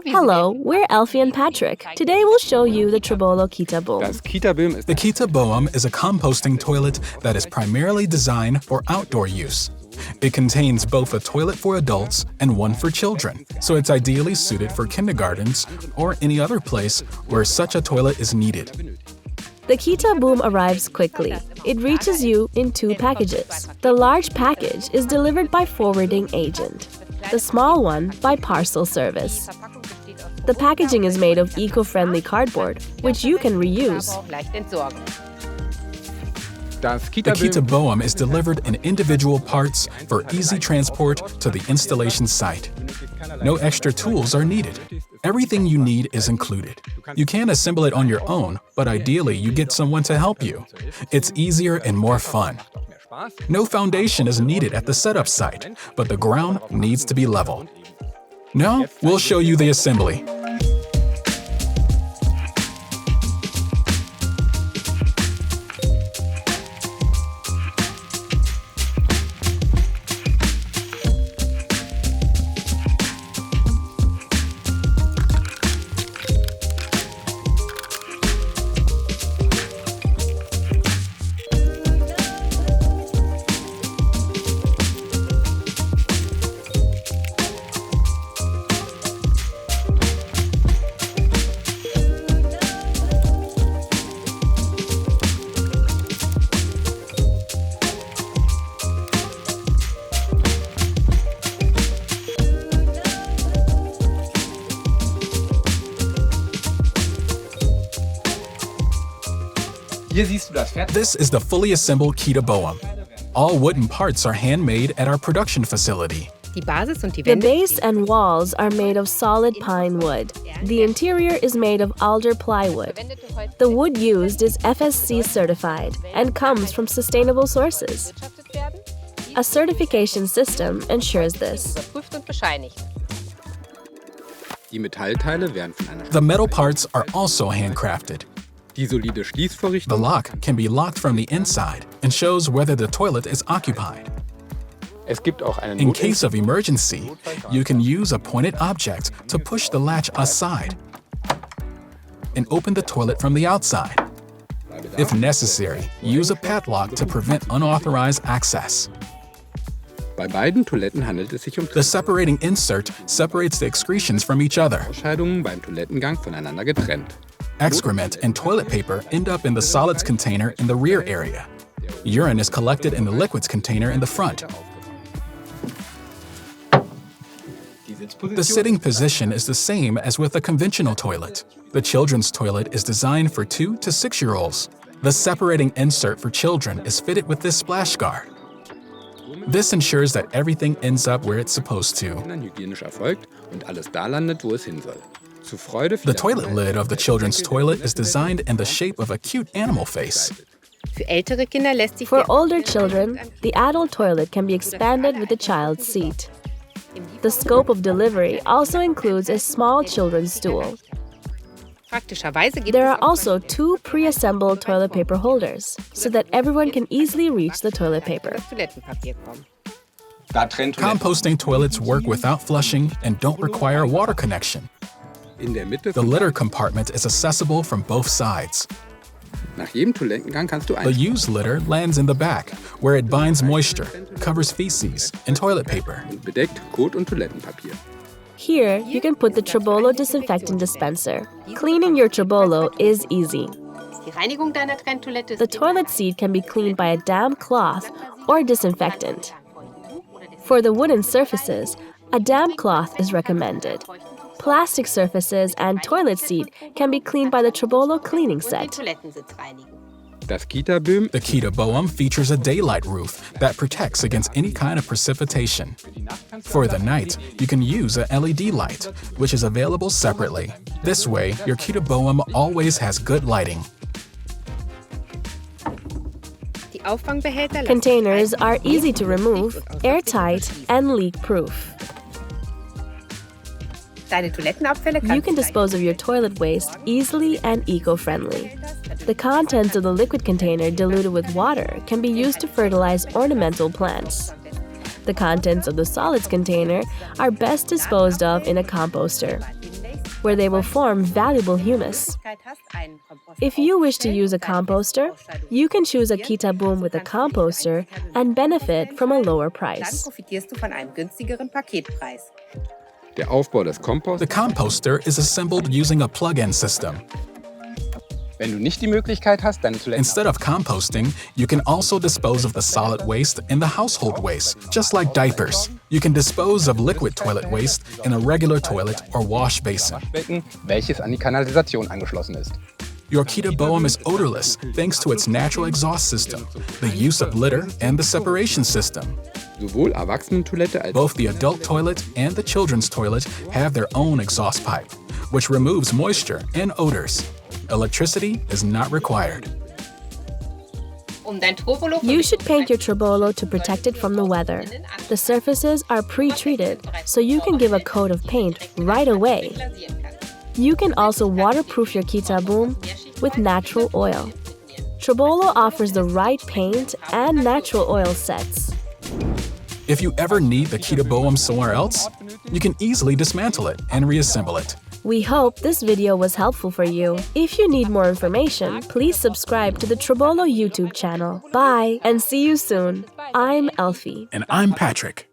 Hello, we're Elfie and Patrick. Today we'll show you the TROBOLO KitaBœm. The KitaBœm is a composting toilet that is primarily designed for outdoor use. It contains both a toilet for adults and one for children, so it's ideally suited for kindergartens or any other place where such a toilet is needed. The KitaBœm arrives quickly. It reaches you in 2 packages. The large package is delivered by forwarding agent. The small one by parcel service. The packaging is made of eco-friendly cardboard, which you can reuse. The KitaBœm is delivered in individual parts for easy transport to the installation site. No extra tools are needed. Everything you need is included. You can assemble it on your own, but ideally you get someone to help you. It's easier and more fun. No foundation is needed at the setup site, but the ground needs to be level. Now, we'll show you the assembly. This is the fully assembled KitaBœm. All wooden parts are handmade at our production facility. The base and walls are made of solid pine wood. The interior is made of alder plywood. The wood used is FSC certified and comes from sustainable sources. A certification system ensures this. The metal parts are also handcrafted. The lock can be locked from the inside and shows whether the toilet is occupied. In case of emergency, you can use a pointed object to push the latch aside and open the toilet from the outside. If necessary, use a padlock to prevent unauthorized access. The separating insert separates the excretions from each other. Excrement and toilet paper end up in the solids container in the rear area. Urine is collected in the liquids container in the front. The sitting position is the same as with a conventional toilet. The children's toilet is designed for 2 to 6-year-olds. The separating insert for children is fitted with this splash guard. This ensures that everything ends up where it's supposed to. The toilet lid of the children's toilet is designed in the shape of a cute animal face. For older children, the adult toilet can be expanded with the child's seat. The scope of delivery also includes a small children's stool. There are also 2 pre-assembled toilet paper holders, so that everyone can easily reach the toilet paper. Composting toilets work without flushing and don't require a water connection. The litter compartment is accessible from both sides. The used litter lands in the back, where it binds moisture, covers feces, and toilet paper. Here, you can put the TROBOLO disinfectant dispenser. Cleaning your TROBOLO is easy. The toilet seat can be cleaned by a damp cloth or disinfectant. For the wooden surfaces, a damp cloth is recommended. Plastic surfaces and toilet seat can be cleaned by the TROBOLO cleaning set. The KitaBœm features a daylight roof that protects against any kind of precipitation. For the night, you can use a LED light, which is available separately. This way, your KitaBœm always has good lighting. Containers are easy to remove, airtight, and leak-proof. You can dispose of your toilet waste easily and eco-friendly. The contents of the liquid container diluted with water can be used to fertilize ornamental plants. The contents of the solids container are best disposed of in a composter, where they will form valuable humus. If you wish to use a composter, you can choose a KitaBœm with a composter and benefit from a lower price. The composter is assembled using a plug-in system. Instead of composting, you can also dispose of the solid waste in the household waste, just like diapers. You can dispose of liquid toilet waste in a regular toilet or wash basin. Your KitaBœm is odorless thanks to its natural exhaust system, the use of litter, and the separation system. Both the adult toilet and the children's toilet have their own exhaust pipe, which removes moisture and odors. Electricity is not required. You should paint your TROBOLO to protect it from the weather. The surfaces are pre-treated, so you can give a coat of paint right away. You can also waterproof your KitaBœm with natural oil. TROBOLO offers the right paint and natural oil sets. If you ever need the KitaBœm somewhere else, you can easily dismantle it and reassemble it. We hope this video was helpful for you. If you need more information, please subscribe to the TROBOLO YouTube channel. Bye, and see you soon. I'm Elfie. And I'm Patrick.